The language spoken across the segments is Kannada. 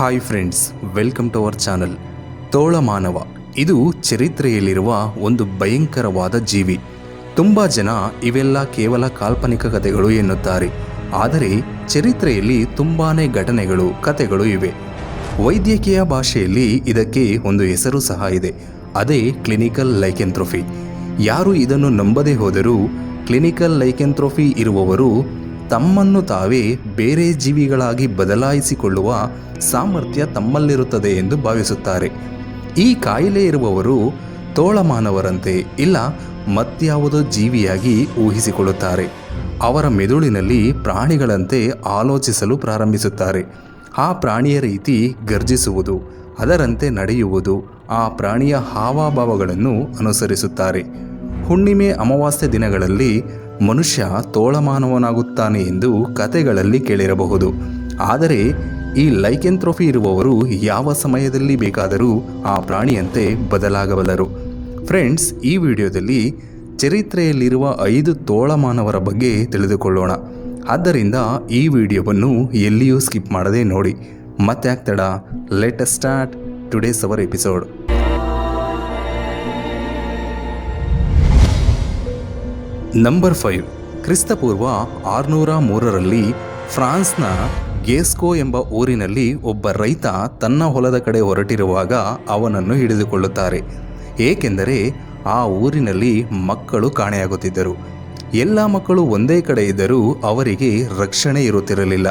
Hi friends, welcome to our channel. ತೋಳಮಾನವ ಇದು ಚರಿತ್ರೆಯಲ್ಲಿರುವ ಒಂದು ಭಯಂಕರವಾದ ಜೀವಿ. ತುಂಬ ಜನ ಇವೆಲ್ಲ ಕೇವಲ ಕಾಲ್ಪನಿಕ ಕಥೆಗಳು ಎನ್ನುತ್ತಾರೆ. ಆದರೆ ಚರಿತ್ರೆಯಲ್ಲಿ ತುಂಬಾನೇ ಘಟನೆಗಳು, ಕಥೆಗಳು ಇವೆ. ವೈದ್ಯಕೀಯ ಭಾಷೆಯಲ್ಲಿ ಇದಕ್ಕೆ ಒಂದು ಹೆಸರು ಸಹ ಇದೆ. ಅದೇ ಕ್ಲಿನಿಕಲ್ ಲೈಕೆಂಥ್ರೋಫಿ. ಯಾರು ಇದನ್ನು ನಂಬದೇ ಹೋದರೂ ಕ್ಲಿನಿಕಲ್ ಲೈಕೆಂಥ್ರೋಫಿ ಇರುವವರು ತಮ್ಮನ್ನು ತಾವೇ ಬೇರೆ ಜೀವಿಗಳಾಗಿ ಬದಲಾಯಿಸಿಕೊಳ್ಳುವ ಸಾಮರ್ಥ್ಯ ತಮ್ಮಲ್ಲಿರುತ್ತದೆ ಎಂದು ಭಾವಿಸುತ್ತಾರೆ. ಈ ಕಾಯಿಲೆ ಇರುವವರು ತೋಳಮಾನವರಂತೆ ಇಲ್ಲ ಮತ್ಯಾವುದೋ ಜೀವಿಯಾಗಿ ಊಹಿಸಿಕೊಳ್ಳುತ್ತಾರೆ. ಅವರ ಮೆದುಳಿನಲ್ಲಿ ಪ್ರಾಣಿಗಳಂತೆ ಆಲೋಚಿಸಲು ಪ್ರಾರಂಭಿಸುತ್ತಾರೆ. ಆ ಪ್ರಾಣಿಯ ರೀತಿ ಗರ್ಜಿಸುವುದು, ಅದರಂತೆ ನಡೆಯುವುದು, ಆ ಪ್ರಾಣಿಯ ಹಾವಭಾವಗಳನ್ನು ಅನುಸರಿಸುತ್ತಾರೆ. ಹುಣ್ಣಿಮೆ ಅಮಾವಾಸ್ಯೆ ದಿನಗಳಲ್ಲಿ ಮನುಷ್ಯ ತೋಳಮಾನವನಾಗುತ್ತಾನೆ ಎಂದು ಕಥೆಗಳಲ್ಲಿ ಕೇಳಿರಬಹುದು. ಆದರೆ ಈ ಲೈಕೆಂಥ್ರೋಫಿ ಇರುವವರು ಯಾವ ಸಮಯದಲ್ಲಿ ಬೇಕಾದರೂ ಆ ಪ್ರಾಣಿಯಂತೆ ಬದಲಾಗಬಲ್ಲರು. ಫ್ರೆಂಡ್ಸ್, ಈ ವಿಡಿಯೋದಲ್ಲಿ ಚರಿತ್ರೆಯಲ್ಲಿರುವ 5 ತೋಳಮಾನವರ ಬಗ್ಗೆ ತಿಳಿದುಕೊಳ್ಳೋಣ. ಆದ್ದರಿಂದ ಈ ವಿಡಿಯೋವನ್ನು ಎಲ್ಲಿಯೂ ಸ್ಕಿಪ್ ಮಾಡದೆ ನೋಡಿ. ಮತ್ತೆ ತಡ, let us start today's our episode. Number 5. ಕ್ರಿಸ್ತಪೂರ್ವ 603ರಲ್ಲಿ ಫ್ರಾನ್ಸ್ನ ಗೇಸ್ಕೋ ಎಂಬ ಊರಿನಲ್ಲಿ ಒಬ್ಬ ರೈತ ತನ್ನ ಹೊಲದ ಕಡೆ ಹೊರಟಿರುವಾಗ ಅವನನ್ನು ಹಿಡಿದುಕೊಳ್ಳುತ್ತಾರೆ. ಏಕೆಂದರೆ ಆ ಊರಿನಲ್ಲಿ ಮಕ್ಕಳು ಕಾಣೆಯಾಗುತ್ತಿದ್ದರು. ಎಲ್ಲ ಮಕ್ಕಳು ಒಂದೇ ಕಡೆ ಇದ್ದರೂ ಅವರಿಗೆ ರಕ್ಷಣೆ ಇರುತ್ತಿರಲಿಲ್ಲ.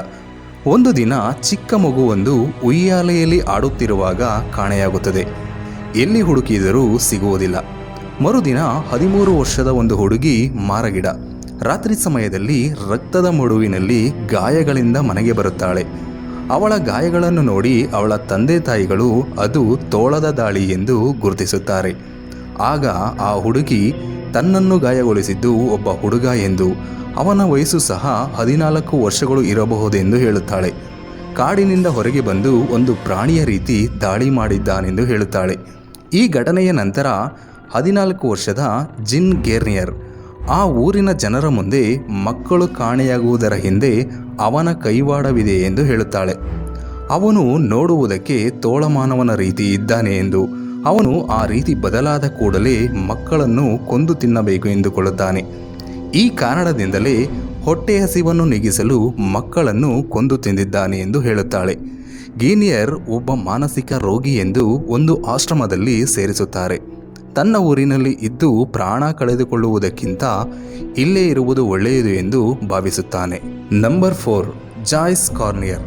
ಒಂದು ದಿನ ಚಿಕ್ಕ ಮಗುವೊಂದು ಉಯ್ಯಾಲೆಯಲ್ಲಿ ಆಡುತ್ತಿರುವಾಗ ಕಾಣೆಯಾಗುತ್ತದೆ. ಎಲ್ಲಿ ಹುಡುಕಿದರೂ ಸಿಗುವುದಿಲ್ಲ. ಮರುದಿನ 13 ವರ್ಷದ ಒಂದು ಹುಡುಗಿ ಮಾರಗಿಡ. ರಾತ್ರಿ ಸಮಯದಲ್ಲಿ ರಕ್ತದ ಮಡುವಿನಲ್ಲಿ ಗಾಯಗಳಿಂದ ಮನೆಗೆ ಬರುತ್ತಾಳೆ. ಅವಳ ಗಾಯಗಳನ್ನು ನೋಡಿ ಅವಳ ತಂದೆ ತಾಯಿಗಳು ಅದು ತೋಳದ ದಾಳಿ ಎಂದು ಗುರುತಿಸುತ್ತಾರೆ. ಆಗ ಆ ಹುಡುಗಿ ತನ್ನನ್ನು ಗಾಯಗೊಳಿಸಿದ್ದು ಒಬ್ಬ ಹುಡುಗ ಎಂದು, ಅವನ ವಯಸ್ಸು ಸಹ 14 ವರ್ಷಗಳು ಇರಬಹುದೆಂದು ಹೇಳುತ್ತಾಳೆ. ಕಾಡಿನಿಂದ ಹೊರಗೆ ಬಂದು ಒಂದು ಪ್ರಾಣಿಯ ರೀತಿ ದಾಳಿ ಮಾಡಿದ್ದಾನೆಂದು ಹೇಳುತ್ತಾಳೆ. ಈ ಘಟನೆಯ ನಂತರ 14 ವರ್ಷದ ಜಿನ್ ಗೆರ್ನಿಯರ್ ಆ ಊರಿನ ಜನರ ಮುಂದೆ ಮಕ್ಕಳು ಕಾಣೆಯಾಗುವುದರ ಹಿಂದೆ ಅವನ ಕೈವಾಡವಿದೆ ಎಂದು ಹೇಳುತ್ತಾಳೆ. ಅವನು ನೋಡುವುದಕ್ಕೆ ತೋಳಮಾನವನ ರೀತಿ ಇದ್ದಾನೆ ಎಂದು, ಅವನು ಆ ರೀತಿ ಬದಲಾದ ಕೂಡಲೇ ಮಕ್ಕಳನ್ನು ಕೊಂದು ತಿನ್ನಬೇಕು ಎಂದುಕೊಳ್ಳುತ್ತಾನೆ. ಈ ಕಾರಣದಿಂದಲೇ ಹೊಟ್ಟೆ ಹಸಿವನ್ನು ನೀಗಿಸಲು ಮಕ್ಕಳನ್ನು ಕೊಂದು ತಿಂದಿದ್ದಾನೆ ಎಂದು ಹೇಳುತ್ತಾಳೆ. ಗೀನಿಯರ್ ಒಬ್ಬ ಮಾನಸಿಕ ರೋಗಿ ಎಂದು ಒಂದು ಆಶ್ರಮದಲ್ಲಿ ಸೇರಿಸುತ್ತಾರೆ. ತನ್ನ ಊರಿನಲ್ಲಿ ಇದ್ದು ಪ್ರಾಣ ಕಳೆದುಕೊಳ್ಳುವುದಕ್ಕಿಂತ ಇಲ್ಲೇ ಇರುವುದು ಒಳ್ಳೆಯದು ಎಂದು ಭಾವಿಸುತ್ತಾನೆ. ನಂಬರ್ 4. ಜಾಯ್ಸ್ ಕಾರ್ನಿಯರ್.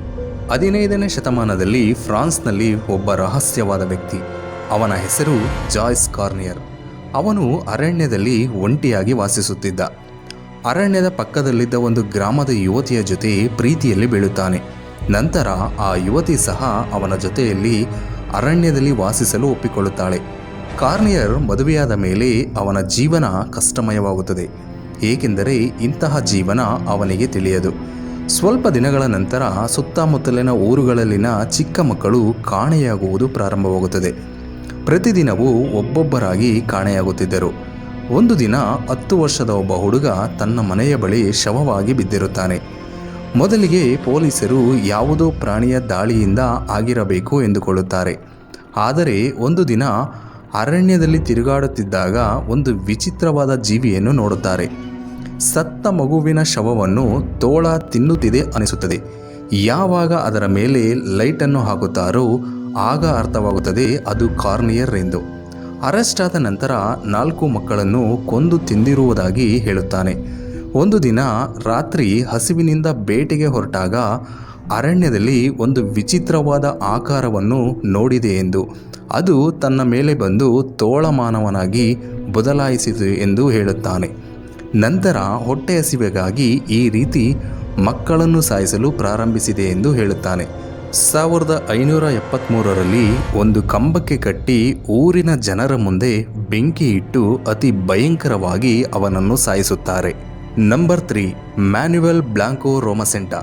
15ನೇ ಶತಮಾನದಲ್ಲಿ ಫ್ರಾನ್ಸ್ನಲ್ಲಿ ಒಬ್ಬ ರಹಸ್ಯವಾದ ವ್ಯಕ್ತಿ. ಅವನ ಹೆಸರು ಜಾಯ್ಸ್ ಕಾರ್ನಿಯರ್. ಅವನು ಅರಣ್ಯದಲ್ಲಿ ಒಂಟಿಯಾಗಿ ವಾಸಿಸುತ್ತಿದ್ದ. ಅರಣ್ಯದ ಪಕ್ಕದಲ್ಲಿದ್ದ ಒಂದು ಗ್ರಾಮದ ಯುವತಿಯ ಜೊತೆ ಪ್ರೀತಿಯಲ್ಲಿ ಬೀಳುತ್ತಾನೆ. ನಂತರ ಆ ಯುವತಿ ಸಹ ಅವನ ಜೊತೆಯಲ್ಲಿ ಅರಣ್ಯದಲ್ಲಿ ವಾಸಿಸಲು ಒಪ್ಪಿಕೊಳ್ಳುತ್ತಾಳೆ. ಕಾರ್ನಿಯರ್ ಮದುವೆಯಾದ ಮೇಲೆ ಅವನ ಜೀವನ ಕಷ್ಟಮಯವಾಗುತ್ತದೆ. ಏಕೆಂದರೆ ಇಂತಹ ಜೀವನ ಅವನಿಗೆ ತಿಳಿಯದು. ಸ್ವಲ್ಪ ದಿನಗಳ ನಂತರ ಸುತ್ತಮುತ್ತಲಿನ ಊರುಗಳಲ್ಲಿನ ಚಿಕ್ಕ ಮಕ್ಕಳು ಕಾಣೆಯಾಗುವುದು ಪ್ರಾರಂಭವಾಗುತ್ತದೆ. ಪ್ರತಿದಿನವೂ ಒಬ್ಬೊಬ್ಬರಾಗಿ ಕಾಣೆಯಾಗುತ್ತಿದ್ದರು. ಒಂದು ದಿನ 10 ವರ್ಷದ ಒಬ್ಬ ಹುಡುಗ ತನ್ನ ಮನೆಯ ಬಳಿ ಶವವಾಗಿ ಬಿದ್ದಿರುತ್ತಾನೆ. ಮೊದಲಿಗೆ ಪೊಲೀಸರು ಯಾವುದೋ ಪ್ರಾಣಿಯ ದಾಳಿಯಿಂದ ಆಗಿರಬೇಕು ಎಂದುಕೊಳ್ಳುತ್ತಾರೆ. ಆದರೆ ಒಂದು ದಿನ ಅರಣ್ಯದಲ್ಲಿ ತಿರುಗಾಡುತ್ತಿದ್ದಾಗ ಒಂದು ವಿಚಿತ್ರವಾದ ಜೀವಿಯನ್ನು ನೋಡುತ್ತಾರೆ. ಸತ್ತ ಮಗುವಿನ ಶವವನ್ನು ತೋಳ ತಿನ್ನುತ್ತಿದೆ ಅನಿಸುತ್ತದೆ. ಯಾವಾಗ ಅದರ ಮೇಲೆ ಲೈಟನ್ನು ಹಾಕುತ್ತಾರೋ ಆಗ ಅರ್ಥವಾಗುತ್ತದೆ ಅದು ಕಾರ್ನಿಯರ್ ಎಂದು. ಅರೆಸ್ಟ್ ಆದ ನಂತರ 4 ಮಕ್ಕಳನ್ನು ಕೊಂದು ತಿಂದಿರುವುದಾಗಿ ಹೇಳುತ್ತಾನೆ. ಒಂದು ದಿನ ರಾತ್ರಿ ಹಸಿವಿನಿಂದ ಬೇಟೆಗೆ ಹೊರಟಾಗ ಅರಣ್ಯದಲ್ಲಿ ಒಂದು ವಿಚಿತ್ರವಾದ ಆಕಾರವನ್ನು ನೋಡಿದೆ ಎಂದು, ಅದು ತನ್ನ ಮೇಲೆ ಬಂದು ತೋಳಮಾನವನಾಗಿ ಬದಲಾಯಿಸಿತು ಎಂದು ಹೇಳುತ್ತಾನೆ. ನಂತರ ಹೊಟ್ಟೆ ಹಸಿವೆಗಾಗಿ ಈ ರೀತಿ ಮಕ್ಕಳನ್ನು ಸಾಯಿಸಲು ಪ್ರಾರಂಭಿಸಿದೆ ಎಂದು ಹೇಳುತ್ತಾನೆ. 1573ರಲ್ಲಿ ಒಂದು ಕಂಬಕ್ಕೆ ಕಟ್ಟಿ ಊರಿನ ಜನರ ಮುಂದೆ ಬೆಂಕಿ ಇಟ್ಟು ಅತಿ ಭಯಂಕರವಾಗಿ ಅವನನ್ನು ಸಾಯಿಸುತ್ತಾರೆ. ನಂಬರ್ 3. ಮ್ಯಾನ್ಯುಯಲ್ ಬ್ಲಾಂಕೋ ರೋಮಸೆಂಟಾ.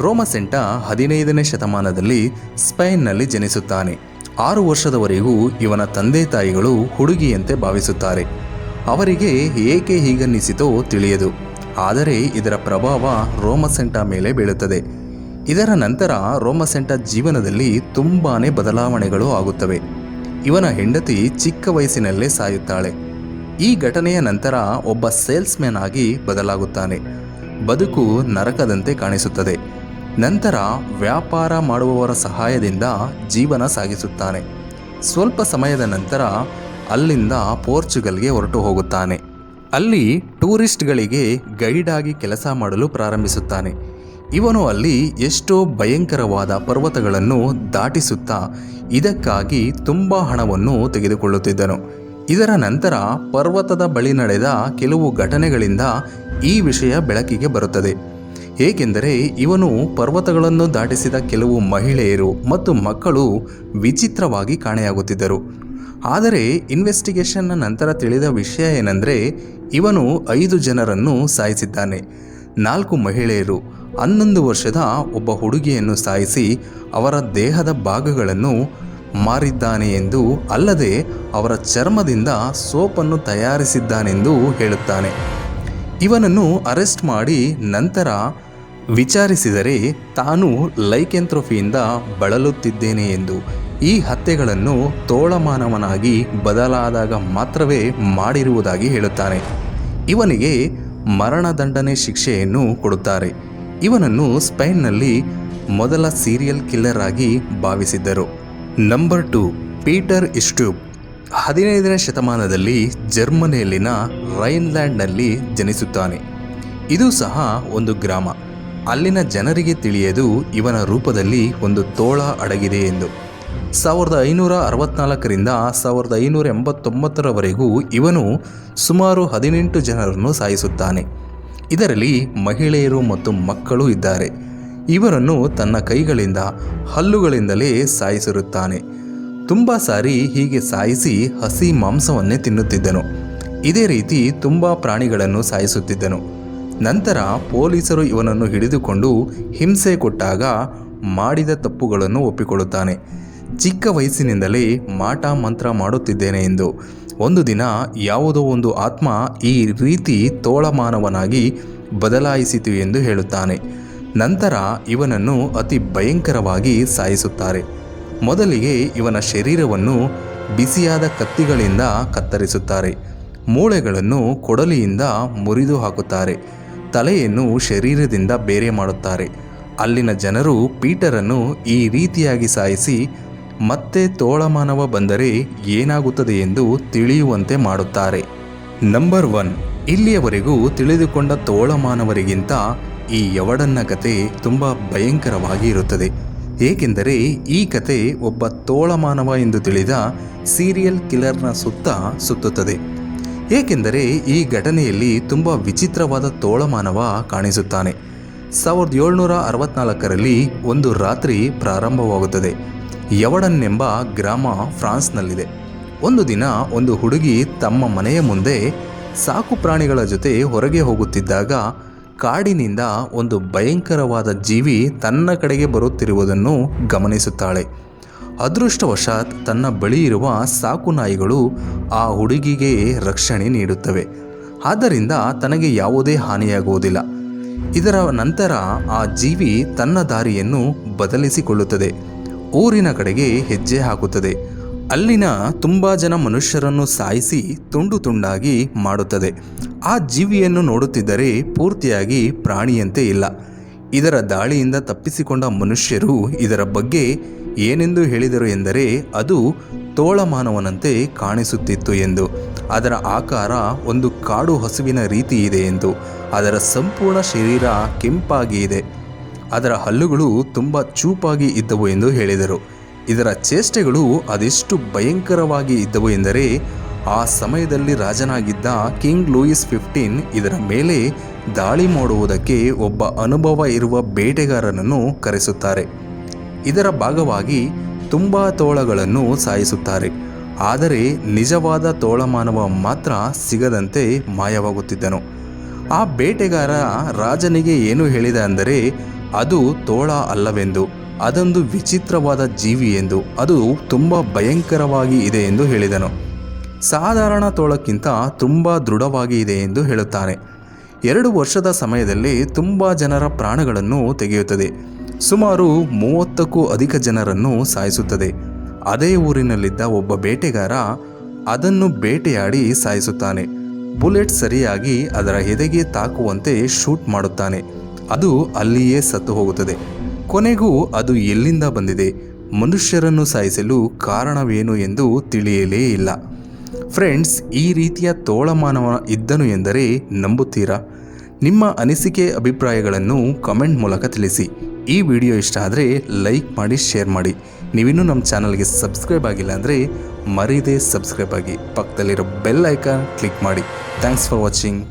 ರೋಮಸೆಂಟಾ 15ನೇ ಶತಮಾನದಲ್ಲಿ ಸ್ಪೇನ್ನಲ್ಲಿ ಜನಿಸುತ್ತಾನೆ. 6 ವರ್ಷದವರೆಗೂ ಇವನ ತಂದೆ ತಾಯಿಗಳು ಹುಡುಗಿಯಂತೆ ಭಾವಿಸುತ್ತಾರೆ. ಅವರಿಗೆ ಏಕೆ ಹೀಗನ್ನಿಸಿತೋ ತಿಳಿಯದು. ಆದರೆ ಇದರ ಪ್ರಭಾವ ರೋಮಸೆಂಟಾ ಮೇಲೆ ಬೀಳುತ್ತದೆ. ಇದರ ನಂತರ ರೋಮಸೆಂಟ ಜೀವನದಲ್ಲಿ ತುಂಬಾ ಬದಲಾವಣೆಗಳು ಆಗುತ್ತವೆ. ಇವನ ಹೆಂಡತಿ ಚಿಕ್ಕ ವಯಸ್ಸಿನಲ್ಲೇ ಸಾಯುತ್ತಾಳೆ. ಈ ಘಟನೆಯ ನಂತರ ಒಬ್ಬ ಸೇಲ್ಸ್ಮ್ಯಾನ್ ಆಗಿ ಬದಲಾಗುತ್ತಾನೆ. ಬದುಕು ನರಕದಂತೆ ಕಾಣಿಸುತ್ತದೆ. ನಂತರ ವ್ಯಾಪಾರ ಮಾಡುವವರ ಸಹಾಯದಿಂದ ಜೀವನ ಸಾಗಿಸುತ್ತಾನೆ. ಸ್ವಲ್ಪ ಸಮಯದ ನಂತರ ಅಲ್ಲಿಂದ ಪೋರ್ಚುಗಲ್ಗೆ ಹೊರಟು ಹೋಗುತ್ತಾನೆ. ಅಲ್ಲಿ ಟೂರಿಸ್ಟ್ಗಳಿಗೆ ಗೈಡ್ ಆಗಿ ಕೆಲಸ ಮಾಡಲು ಪ್ರಾರಂಭಿಸುತ್ತಾನೆ. ಇವನು ಅಲ್ಲಿ ಎಷ್ಟೋ ಭಯಂಕರವಾದ ಪರ್ವತಗಳನ್ನು ದಾಟಿಸುತ್ತಾ ಇದಕ್ಕಾಗಿ ತುಂಬ ಹಣವನ್ನು ತೆಗೆದುಕೊಳ್ಳುತ್ತಿದ್ದನು. ಇದರ ನಂತರ ಪರ್ವತದ ಬಳಿ ನಡೆದ ಕೆಲವು ಘಟನೆಗಳಿಂದ ಈ ವಿಷಯ ಬೆಳಕಿಗೆ ಬರುತ್ತದೆ. ಏಕೆಂದರೆ ಇವನು ಪರ್ವತಗಳನ್ನು ದಾಟಿಸಿದ ಕೆಲವು ಮಹಿಳೆಯರು ಮತ್ತು ಮಕ್ಕಳು ವಿಚಿತ್ರವಾಗಿ ಕಾಣೆಯಾಗುತ್ತಿದ್ದರು. ಆದರೆ ಇನ್ವೆಸ್ಟಿಗೇಷನ್ನ ನಂತರ ತಿಳಿದ ವಿಷಯ ಏನೆಂದರೆ ಇವನು 5 ಜನರನ್ನು ಸಾಯಿಸಿದ್ದಾನೆ. 4 ಮಹಿಳೆಯರು, 11 ವರ್ಷದ ಒಬ್ಬ ಹುಡುಗಿಯನ್ನು ಸಾಯಿಸಿ ಅವರ ದೇಹದ ಭಾಗಗಳನ್ನು ಮಾರಿದ್ದಾನೆ ಎಂದು, ಅಲ್ಲದೆ ಅವರ ಚರ್ಮದಿಂದ ಸೋಪನ್ನು ತಯಾರಿಸಿದ್ದಾನೆಂದು ಹೇಳುತ್ತಾನೆ. ಇವನನ್ನು ಅರೆಸ್ಟ್ ಮಾಡಿ ನಂತರ ವಿಚಾರಿಸಿದರೆ ತಾನು ಲೈಕೆಂಥ್ರೋಫಿಯಿಂದ ಬಳಲುತ್ತಿದ್ದೇನೆ ಎಂದು, ಈ ಹತ್ಯೆಗಳನ್ನು ತೋಳಮಾನವನಾಗಿ ಬದಲಾದಾಗ ಮಾತ್ರವೇ ಮಾಡಿರುವುದಾಗಿ ಹೇಳುತ್ತಾನೆ. ಇವನಿಗೆ ಮರಣದಂಡನೆ ಶಿಕ್ಷೆಯನ್ನು ಕೊಡುತ್ತಾರೆ. ಇವನನ್ನು ಸ್ಪೇನ್ನಲ್ಲಿ ಮೊದಲ ಸೀರಿಯಲ್ ಕಿಲ್ಲರ್ ಆಗಿ ಭಾವಿಸಿದ್ದರು. Number 2, Peter ಸ್ಟೂಪ್. 15ನೇ ಶತಮಾನದಲ್ಲಿ ಜರ್ಮನಿಯಲ್ಲಿನ ರೈನ್ಲ್ಯಾಂಡ್ನಲ್ಲಿ ಜನಿಸುತ್ತಾನೆ. ಇದು ಸಹ ಒಂದು ಗ್ರಾಮ. ಅಲ್ಲಿನ ಜನರಿಗೆ ತಿಳಿಯದು ಇವನ ರೂಪದಲ್ಲಿ ಒಂದು ತೋಳ ಅಡಗಿದೆ ಎಂದು. 1564ರಿಂದ 1589ರವರೆಗೂ ಇವನು ಸುಮಾರು 18 ಜನರನ್ನು ಸಾಯಿಸುತ್ತಾನೆ. ಇದರಲ್ಲಿ ಮಹಿಳೆಯರು ಮತ್ತು ಮಕ್ಕಳು ಇದ್ದಾರೆ. ಇವರನ್ನು ತನ್ನ ಕೈಗಳಿಂದ ಹಲ್ಲುಗಳಿಂದಲೇ ಸಾಯಿಸಿರುತ್ತಾನೆ. ತುಂಬ ಸಾರಿ ಹೀಗೆ ಸಾಯಿಸಿ ಹಸಿ ಮಾಂಸವನ್ನೇ ತಿನ್ನುತ್ತಿದ್ದನು. ಇದೇ ರೀತಿ ತುಂಬ ಪ್ರಾಣಿಗಳನ್ನು ಸಾಯಿಸುತ್ತಿದ್ದನು. ನಂತರ ಪೊಲೀಸರು ಇವನನ್ನು ಹಿಡಿದುಕೊಂಡು ಹಿಂಸೆ ಕೊಟ್ಟಾಗ ಮಾಡಿದ ತಪ್ಪುಗಳನ್ನು ಒಪ್ಪಿಕೊಳ್ಳುತ್ತಾನೆ. ಚಿಕ್ಕ ವಯಸ್ಸಿನಿಂದಲೇ ಮಾಟ ಮಂತ್ರ ಮಾಡುತ್ತಿದ್ದೇನೆ ಎಂದು. ಒಂದು ದಿನ ಯಾವುದೋ ಒಂದು ಆತ್ಮ ಈ ರೀತಿ ತೋಳಮಾನವನಾಗಿ ಬದಲಾಯಿಸಿತು ಎಂದು ಹೇಳುತ್ತಾನೆ. ನಂತರ ಇವನನ್ನು ಅತಿ ಭಯಂಕರವಾಗಿ ಸಾಯಿಸುತ್ತಾರೆ. ಮೊದಲಿಗೆ ಇವನ ಶರೀರವನ್ನು ಬಿಸಿಯಾದ ಕತ್ತಿಗಳಿಂದ ಕತ್ತರಿಸುತ್ತಾರೆ. ಮೂಳೆಗಳನ್ನು ಕೊಡಲಿಯಿಂದ ಮುರಿದು ಹಾಕುತ್ತಾರೆ. ತಲೆಯನ್ನು ಶರೀರದಿಂದ ಬೇರೆ ಮಾಡುತ್ತಾರೆ. ಅಲ್ಲಿನ ಜನರು ಪೀಟರನ್ನು ಈ ರೀತಿಯಾಗಿ ಸಾಯಿಸಿ ಮತ್ತೆ ತೋಳಮಾನವ ಬಂದರೆ ಏನಾಗುತ್ತದೆ ಎಂದು ತಿಳಿಯುವಂತೆ ಮಾಡುತ್ತಾರೆ. ನಂಬರ್ 1, ಇಲ್ಲಿಯವರೆಗೂ ತಿಳಿದುಕೊಂಡ ತೋಳಮಾನವರಿಗಿಂತ ಈ ಯವಡನ್ನ ಕತೆ ತುಂಬ ಭಯಂಕರವಾಗಿ ಇರುತ್ತದೆ. ಏಕೆಂದರೆ ಈ ಕತೆ ಒಬ್ಬ ತೋಳಮಾನವ ಎಂದು ತಿಳಿದ ಸೀರಿಯಲ್ ಕಿಲ್ಲರ್ನ ಸುತ್ತ ಸುತ್ತುತ್ತದೆ. ಏಕೆಂದರೆ ಈ ಘಟನೆಯಲ್ಲಿ ತುಂಬ ವಿಚಿತ್ರವಾದ ತೋಳಮಾನವ ಕಾಣಿಸುತ್ತಾನೆ. 1764ರಲ್ಲಿ ಒಂದು ರಾತ್ರಿ ಪ್ರಾರಂಭವಾಗುತ್ತದೆ. ಯವಡನ್ ಎಂಬ ಗ್ರಾಮ ಫ್ರಾನ್ಸ್ನಲ್ಲಿದೆ. ಒಂದು ದಿನ ಒಂದು ಹುಡುಗಿ ತಮ್ಮ ಮನೆಯ ಮುಂದೆ ಸಾಕು ಪ್ರಾಣಿಗಳ ಜೊತೆ ಹೊರಗೆ ಹೋಗುತ್ತಿದ್ದಾಗ ಕಾಡಿನಿಂದ ಒಂದು ಭಯಂಕರವಾದ ಜೀವಿ ತನ್ನ ಕಡೆಗೆ ಬರುತ್ತಿರುವುದನ್ನು ಗಮನಿಸುತ್ತಾಳೆ. ಅದೃಷ್ಟವಶಾತ್ ತನ್ನ ಬಳಿ ಇರುವ ಸಾಕು ನಾಯಿಗಳು ಆ ಹುಡುಗಿಗೆ ರಕ್ಷಣೆ ನೀಡುತ್ತವೆ. ಆದ್ದರಿಂದ ತನಗೆ ಯಾವುದೇ ಹಾನಿಯಾಗುವುದಿಲ್ಲ. ಇದರ ನಂತರ ಆ ಜೀವಿ ತನ್ನ ದಾರಿಯನ್ನು ಬದಲಿಸಿಕೊಳ್ಳುತ್ತದೆ. ಊರಿನ ಕಡೆಗೆ ಹೆಜ್ಜೆ ಹಾಕುತ್ತದೆ. ಅಲ್ಲಿನ ತುಂಬ ಜನ ಮನುಷ್ಯರನ್ನು ಸಾಯಿಸಿ ತುಂಡು ತುಂಡಾಗಿ ಮಾಡುತ್ತದೆ. ಆ ಜೀವಿಯನ್ನು ನೋಡುತ್ತಿದ್ದರೆ ಪೂರ್ತಿಯಾಗಿ ಪ್ರಾಣಿಯಂತೆ ಇಲ್ಲ. ಇದರ ದಾಳಿಯಿಂದ ತಪ್ಪಿಸಿಕೊಂಡ ಮನುಷ್ಯರು ಇದರ ಬಗ್ಗೆ ಏನೆಂದು ಹೇಳಿದರು ಎಂದರೆ ಅದು ತೋಳಮಾನವನಂತೆ ಕಾಣಿಸುತ್ತಿತ್ತು ಎಂದು. ಅದರ ಆಕಾರ ಒಂದು ಕಾಡು ಹಸುವಿನ ರೀತಿ ಇದೆ ಎಂದು. ಅದರ ಸಂಪೂರ್ಣ ಶರೀರ ಕೆಂಪಾಗಿ ಇದೆ. ಅದರ ಹಲ್ಲುಗಳು ತುಂಬ ಚೂಪಾಗಿ ಇದ್ದವು ಎಂದು ಹೇಳಿದರು. ಇದರ ಚೇಷ್ಟೆಗಳು ಅದೆಷ್ಟು ಭಯಂಕರವಾಗಿ ಇದ್ದವು ಎಂದರೆ ಆ ಸಮಯದಲ್ಲಿ ರಾಜನಾಗಿದ್ದ ಕಿಂಗ್ ಲೂಯಿಸ್ 15 ಇದರ ಮೇಲೆ ದಾಳಿ ಮಾಡುವುದಕ್ಕೆ ಒಬ್ಬ ಅನುಭವ ಇರುವ ಬೇಟೆಗಾರನನ್ನು ಕರೆಸುತ್ತಾರೆ. ಇದರ ಭಾಗವಾಗಿ ತುಂಬ ತೋಳಗಳನ್ನು ಸಾಯಿಸುತ್ತಾರೆ. ಆದರೆ ನಿಜವಾದ ತೋಳಮಾನವ ಮಾತ್ರ ಸಿಗದಂತೆ ಮಾಯವಾಗುತ್ತಿದ್ದನು. ಆ ಬೇಟೆಗಾರ ರಾಜನಿಗೆ ಏನು ಹೇಳಿದ ಅಂದರೆ ಅದು ತೋಳ ಅಲ್ಲವೆಂದು, ಅದೊಂದು ವಿಚಿತ್ರವಾದ ಜೀವಿ ಎಂದು, ಅದು ತುಂಬ ಭಯಂಕರವಾಗಿ ಇದೆ ಎಂದು ಹೇಳಿದನು. ಸಾಧಾರಣ ತೋಳಕ್ಕಿಂತ ತುಂಬ ದೃಢವಾಗಿ ಇದೆ ಎಂದು ಹೇಳುತ್ತಾನೆ. 2 ವರ್ಷದ ಸಮಯದಲ್ಲಿ ತುಂಬ ಜನರ ಪ್ರಾಣಗಳನ್ನು ತೆಗೆಯುತ್ತದೆ. ಸುಮಾರು 30ಕ್ಕೂ ಅಧಿಕ ಜನರನ್ನು ಸಾಯಿಸುತ್ತದೆ. ಅದೇ ಊರಿನಲ್ಲಿದ್ದ ಒಬ್ಬ ಬೇಟೆಗಾರ ಅದನ್ನು ಬೇಟೆಯಾಡಿ ಸಾಯಿಸುತ್ತಾನೆ. ಬುಲೆಟ್ ಸರಿಯಾಗಿ ಅದರ ಎದೆಗೆ ತಾಕುವಂತೆ ಶೂಟ್ ಮಾಡುತ್ತಾನೆ. ಅದು ಅಲ್ಲಿಯೇ ಸತ್ತು ಹೋಗುತ್ತದೆ. ಕೊನೆಗೂ ಅದು ಎಲ್ಲಿಂದ ಬಂದಿದೆ, ಮನುಷ್ಯರನ್ನು ಸಾಯಿಸಲು ಕಾರಣವೇನು ಎಂದು ತಿಳಿಯಲೇ ಇಲ್ಲ. ಫ್ರೆಂಡ್ಸ್, ಈ ರೀತಿಯ ತೋಳಮಾನವ ಇದ್ದನು ಎಂದರೆ ನಂಬುತ್ತೀರಾ? ನಿಮ್ಮ ಅನಿಸಿಕೆ ಅಭಿಪ್ರಾಯಗಳನ್ನು ಕಮೆಂಟ್ ಮೂಲಕ ತಿಳಿಸಿ. ಈ ವಿಡಿಯೋ ಇಷ್ಟ ಆದರೆ ಲೈಕ್ ಮಾಡಿ, ಶೇರ್ ಮಾಡಿ. ನೀವಿನ್ನೂ ನಮ್ಮ ಚಾನಲ್ಗೆ ಸಬ್ಸ್ಕ್ರೈಬ್ ಆಗಿಲ್ಲ ಅಂದರೆ ಮರೀದೆ ಸಬ್ಸ್ಕ್ರೈಬ್ ಆಗಿ. ಪಕ್ಕದಲ್ಲಿರೋ ಬೆಲ್ ಐಕಾನ್ ಕ್ಲಿಕ್ ಮಾಡಿ. Thanks for watching.